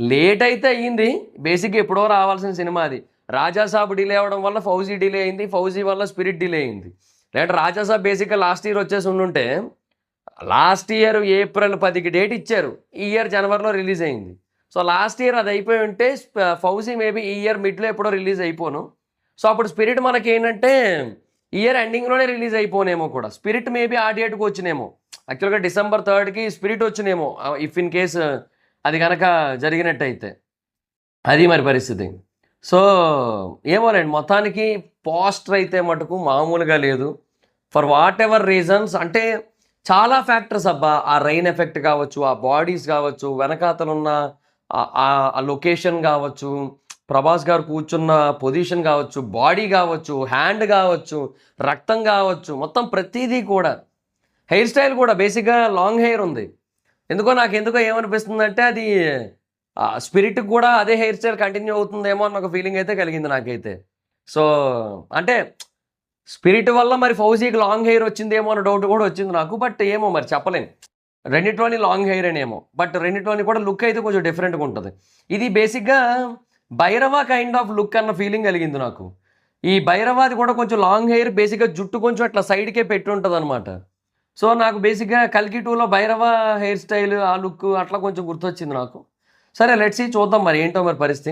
Late అయితే అయ్యింది. బేసిక్‌గా ఎప్పుడో రావాల్సిన సినిమా అది. 'రాజాసాబ్' డిలే అవ్వడం వల్ల 'ఫౌజీ' డిలే అయింది. 'ఫౌజీ' వల్ల 'స్పిరిట్' డిలే అయింది. లేదంటే 'రాజాసాబ్' బేసిక్‌గా లాస్ట్ ఇయర్ వచ్చేసి ఉండుంటే, లాస్ట్ ఇయర్ ఏప్రిల్ 10కి డేట్ ఇచ్చారు. ఈ ఇయర్ జనవరిలో రిలీజ్ అయింది. సో, లాస్ట్ ఇయర్ అది అయిపోయి ఉంటే 'ఫౌజీ' మేబీ ఈ ఇయర్ మిడ్‌లో ఎప్పుడో రిలీజ్ అయిపోను. సో, అప్పుడు 'స్పిరిట్' మనకేంటంటే ఈ ఇయర్ ఎండింగ్‌లోనే రిలీజ్ అయిపోనేమో కూడా. 'స్పిరిట్' మేబీ ఆ డేట్‌కి వచ్చినేమో. యాక్చువల్‌గా డిసెంబర్ 3కి 'స్పిరిట్' వచ్చునేమో. ఇఫ్ ఇన్ కేస్ అది గనక జరిగినట్టయితే. అది మరి పరిస్థితి. సో, ఏమోనండి మొత్తానికి పోస్టర్ అయితే మటుకు మామూలుగా లేదు. ఫర్ వాట్ ఎవర్ రీజన్స్ అంటే చాలా ఫ్యాక్టర్స్ అబ్బా! ఆ రైన్ ఎఫెక్ట్ కావచ్చు, ఆ బాడీస్ కావచ్చు, వెనకాతలున్న ఆ లొకేషన్ కావచ్చు, ప్రభాస్ గారు కూర్చున్న పొజిషన్ కావచ్చు, బాడీ కావచ్చు, హ్యాండ్ కావచ్చు, రక్తం కావచ్చు, మొత్తం ప్రతీదీ కూడా. హెయిర్ స్టైల్ కూడా బేసిక్‌గా లాంగ్ హెయిర్ ఉంది. నాకెందుకో ఏమనిపిస్తుందంటే అది 'స్పిరిట్‌కి' కూడా అదే హెయిర్ స్టైల్ కంటిన్యూ అవుతుందేమో అన్న ఒక ఫీలింగ్ అయితే కలిగింది నాకైతే. సో, అంటే 'స్పిరిట్' వల్ల మరి 'ఫౌజీకి' లాంగ్ హెయిర్ వచ్చిందేమో అన్న డౌట్ కూడా వచ్చింది నాకు. బట్ ఏమో మరి చెప్పలేను. రెండిట్లోని లాంగ్ హెయిరేనేమో. బట్ రెండిట్లోని కూడా లుక్ అయితే కొంచెం డిఫరెంట్‌గా ఉంటది. ఇది బేసిక్‌గా 'భైరవ' కైండ్ ఆఫ్ లుక్ అన్న ఫీలింగ్ కలిగింది నాకు. ఈ 'భైరవా'ది కూడా కొంచెం లాంగ్ హెయిర్ బేసిక్‌గా జుట్టు కొంచెం అట్లా సైడ్‌కే పెట్టుంటదనమాట. సో, నాకు బేసిక్‌గా 'కల్కి 2లో 'భైరవ' హెయిర్ స్టైల్ ఆ లుక్ అట్లా కొంచెం గుర్తొచ్చింది నాకు. సరే లెట్స్ సీ చూద్దాం మరి ఏంటో మరి పరిస్థితి.